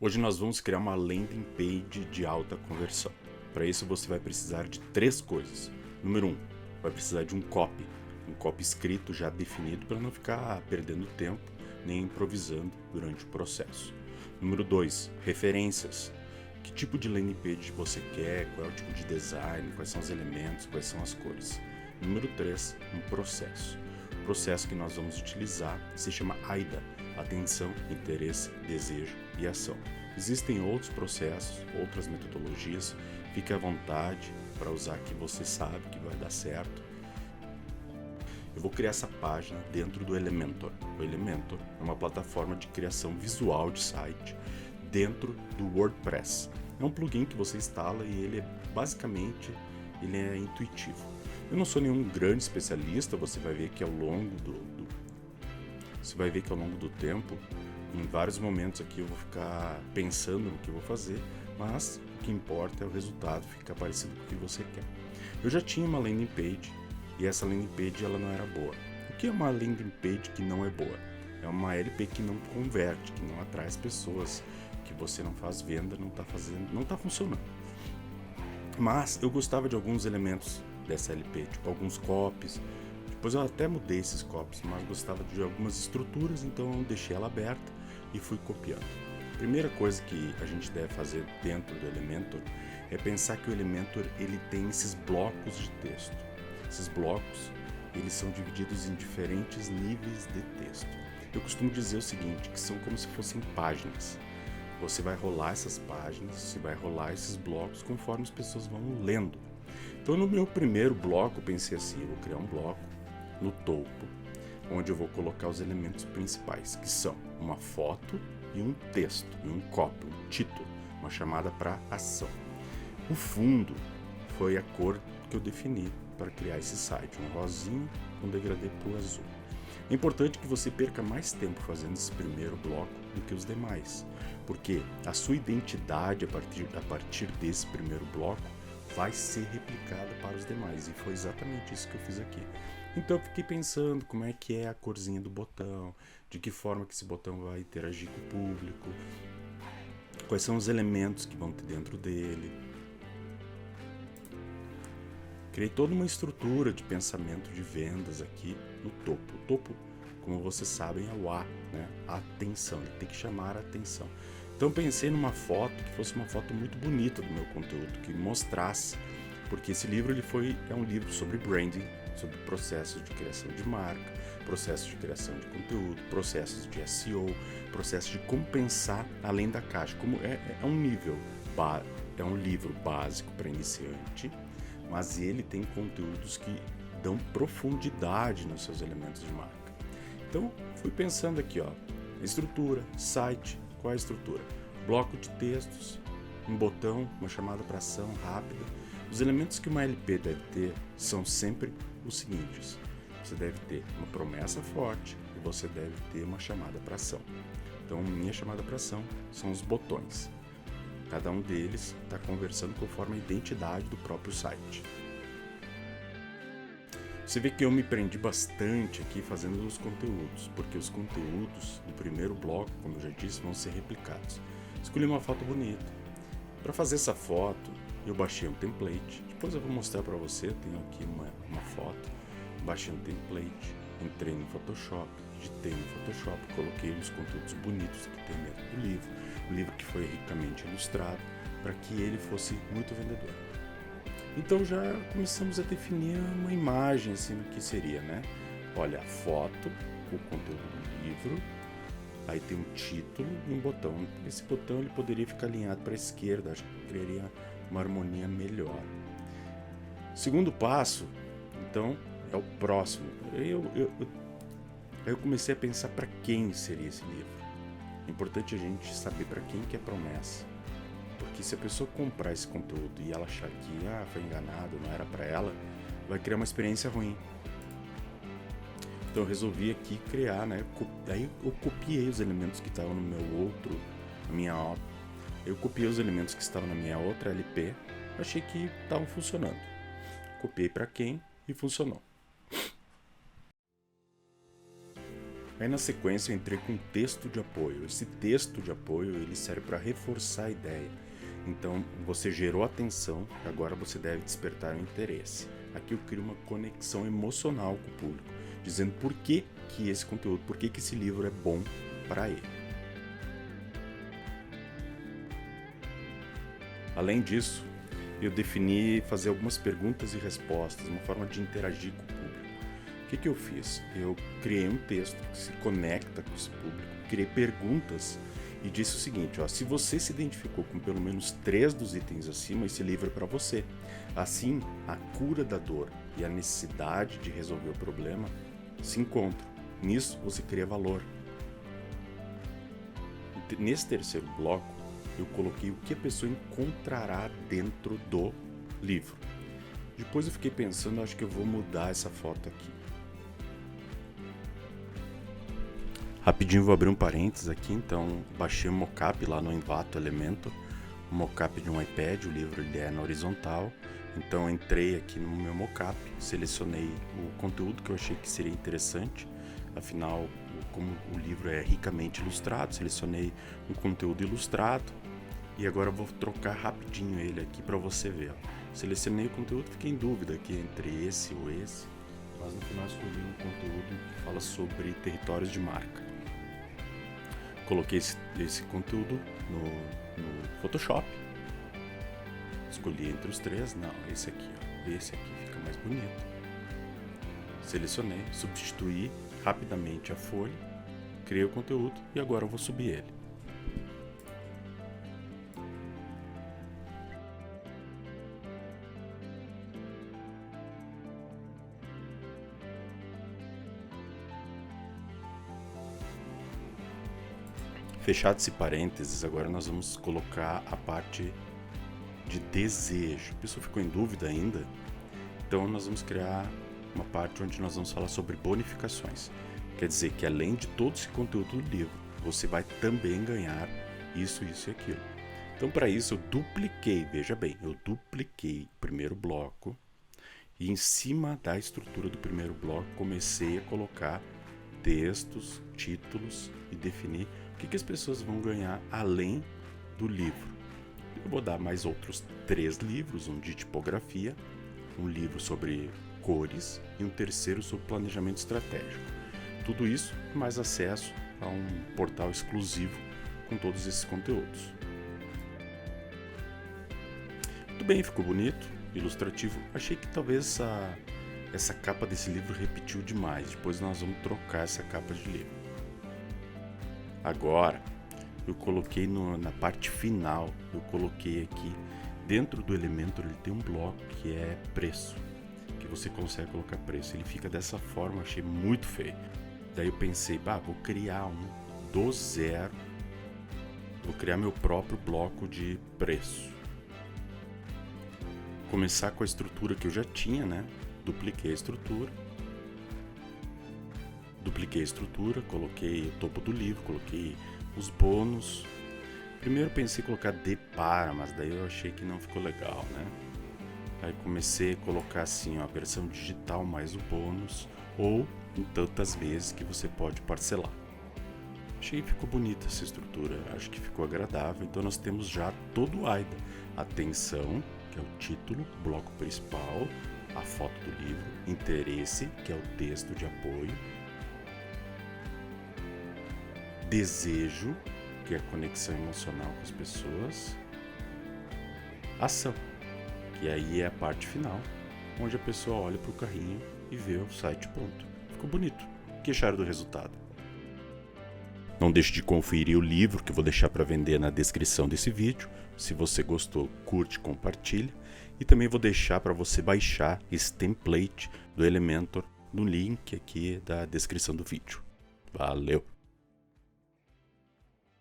Hoje nós vamos criar uma landing page de alta conversão. Para isso você vai precisar de 3 coisas. Número 1, vai precisar de um copy escrito já definido para não ficar perdendo tempo nem improvisando durante o processo. Número 2, referências. Que tipo de landing page você quer, qual é o tipo de design, quais são os elementos, quais são as cores. Número 3, um processo. O processo que nós vamos utilizar se chama AIDA, atenção, interesse, desejo e ação. Existem outros processos, outras metodologias, fique à vontade para usar que você sabe que vai dar certo. Eu vou criar essa página dentro do Elementor. O Elementor é uma plataforma de criação visual de site dentro do WordPress. É um plugin que você instala e ele é intuitivo. Eu não sou nenhum grande especialista, você vai ver que ao longo do tempo, em vários momentos aqui eu vou ficar pensando no que eu vou fazer, mas o que importa é o resultado, ficar parecido com o que você quer. Eu já tinha uma landing page e essa landing page ela não era boa. O que é uma landing page que não é boa? É uma LP que não converte, que não atrai as pessoas, que você não faz venda, não está funcionando. Mas eu gostava de alguns elementos dessa LP, tipo alguns copies. Depois eu até mudei esses copies, mas gostava de algumas estruturas, então eu deixei ela aberta e fui copiando. A primeira coisa que a gente deve fazer dentro do Elementor é pensar que o Elementor ele tem esses blocos de texto. Esses blocos eles são divididos em diferentes níveis de texto. Eu costumo dizer o seguinte, que são como se fossem páginas. Você vai rolar essas páginas, você vai rolar esses blocos conforme as pessoas vão lendo. Então no meu primeiro bloco eu pensei assim, eu vou criar um bloco no topo, onde eu vou colocar os elementos principais, que são uma foto e um texto, e um copy, um título, uma chamada para ação. O fundo foi a cor que eu defini para criar esse site, um rosinho com degradê para o azul. É importante que você perca mais tempo fazendo esse primeiro bloco do que os demais, porque a sua identidade a partir desse primeiro bloco vai ser replicada para os demais, e foi exatamente isso que eu fiz aqui. Então eu fiquei pensando como é que é a corzinha do botão, de que forma que esse botão vai interagir com o público, quais são os elementos que vão ter dentro dele. Criei toda uma estrutura de pensamento de vendas aqui no topo. O topo, como vocês sabem, é o A, né? A atenção, ele tem que chamar a atenção. Então pensei numa foto que fosse uma foto muito bonita do meu conteúdo, que mostrasse, porque esse livro é um livro sobre branding, sobre processos de criação de marca, processos de criação de conteúdo, processos de SEO, processos de como pensar além da caixa. Como é um livro básico para iniciante, mas ele tem conteúdos que dão profundidade nos seus elementos de marca. Então, fui pensando aqui, ó, estrutura, site, qual é a estrutura? Bloco de textos, um botão, uma chamada para ação rápida. Os elementos que uma LP deve ter são sempre os seguintes. Você deve ter uma promessa forte e você deve ter uma chamada para ação. Então, minha chamada para ação são os botões. Cada um deles está conversando conforme a identidade do próprio site. Você vê que eu me prendi bastante aqui fazendo os conteúdos, porque os conteúdos do primeiro bloco, como eu já disse, vão ser replicados. Escolhi uma foto bonita. Para fazer essa foto, eu baixei um template. Depois eu vou mostrar para você, eu tenho aqui uma foto. Baixei um template, entrei no Photoshop, digitei no Photoshop, coloquei os conteúdos bonitos que tem dentro do livro. O livro que foi ricamente ilustrado, para que ele fosse muito vendedor. Então já começamos a definir uma imagem assim do que seria, né? Olha, a foto, o conteúdo do livro, aí tem um título e um botão. Esse botão ele poderia ficar alinhado para a esquerda, acho que criaria uma harmonia melhor. Segundo passo, então, é o próximo. Eu comecei a pensar para quem seria esse livro. É importante a gente saber para quem que é promessa. Porque se a pessoa comprar esse conteúdo e ela achar que foi enganado, não era para ela, vai criar uma experiência ruim. Então eu resolvi aqui criar, né? Daí eu copiei os elementos que estavam eu copiei os elementos que estavam na minha outra LP, achei que estavam funcionando. Copiei para quem e funcionou. Aí na sequência eu entrei com um texto de apoio. Esse texto de apoio ele serve para reforçar a ideia. Então você gerou atenção, agora você deve despertar o interesse. Aqui eu crio uma conexão emocional com o público, dizendo por que esse conteúdo, por que esse livro é bom para ele. Além disso, eu defini fazer algumas perguntas e respostas, uma forma de interagir com o público. O que eu fiz? Eu criei um texto que se conecta com esse público, criei perguntas e disse o seguinte, se você se identificou com pelo menos 3 dos itens acima, esse livro é para você. Assim, a cura da dor e a necessidade de resolver o problema se encontram. Nisso, você cria valor. Nesse terceiro bloco, eu coloquei o que a pessoa encontrará dentro do livro. Depois eu fiquei pensando, acho que eu vou mudar essa foto aqui. Rapidinho vou abrir um parênteses aqui, então baixei o mockup lá no Envato Elementor, o mockup de um iPad, o livro ele é na horizontal, então entrei aqui no meu mockup, selecionei o conteúdo que eu achei que seria interessante, afinal, como o livro é ricamente ilustrado, selecionei um conteúdo ilustrado e agora eu vou trocar rapidinho ele aqui para você ver. Selecionei o conteúdo, fiquei em dúvida aqui entre esse ou esse, mas no final escolhi um conteúdo que fala sobre territórios de marca. Coloquei esse conteúdo no Photoshop, escolhi entre os 3, não, esse aqui fica mais bonito. Selecionei, substituí rapidamente a folha, criei o conteúdo e agora eu vou subir ele. Fechado esse parênteses, agora nós vamos colocar a parte de desejo. A pessoa ficou em dúvida ainda? Então nós vamos criar uma parte onde nós vamos falar sobre bonificações. Quer dizer que além de todo esse conteúdo do livro, você vai também ganhar isso e aquilo. Então para isso eu dupliquei, veja bem, eu dupliquei o primeiro bloco e em cima da estrutura do primeiro bloco comecei a colocar textos, títulos e definir o que as pessoas vão ganhar além do livro. Eu vou dar mais outros 3 livros, um de tipografia, um livro sobre cores e um terceiro sobre planejamento estratégico. Tudo isso mais acesso a um portal exclusivo com todos esses conteúdos. Muito bem, ficou bonito, ilustrativo. Achei que talvez essa capa desse livro repetiu demais. Depois nós vamos trocar essa capa de livro. Agora, eu coloquei na parte final, eu coloquei aqui, dentro do Elementor ele tem um bloco que é preço, que você consegue colocar preço. Ele fica dessa forma, achei muito feio. Daí eu pensei, vou criar um do zero, vou criar meu próprio bloco de preço. Começar com a estrutura que eu já tinha, né? Dupliquei a estrutura, coloquei o topo do livro, coloquei os bônus. Primeiro pensei em colocar de para, mas daí eu achei que não ficou legal, né? Aí comecei a colocar assim, a versão digital mais o bônus, ou em tantas vezes que você pode parcelar. Achei que ficou bonita essa estrutura, acho que ficou agradável. Então nós temos já todo o AIDA. Atenção, que é o título, bloco principal, a foto do livro, interesse, que é o texto de apoio, desejo, que é a conexão emocional com as pessoas, ação, que aí é a parte final, onde a pessoa olha para o carrinho e vê o site pronto. Ficou bonito. O que acharam do resultado? Não deixe de conferir o livro que eu vou deixar para vender na descrição desse vídeo. Se você gostou, curte, compartilha. E também vou deixar para você baixar esse template do Elementor no link aqui da descrição do vídeo. Valeu!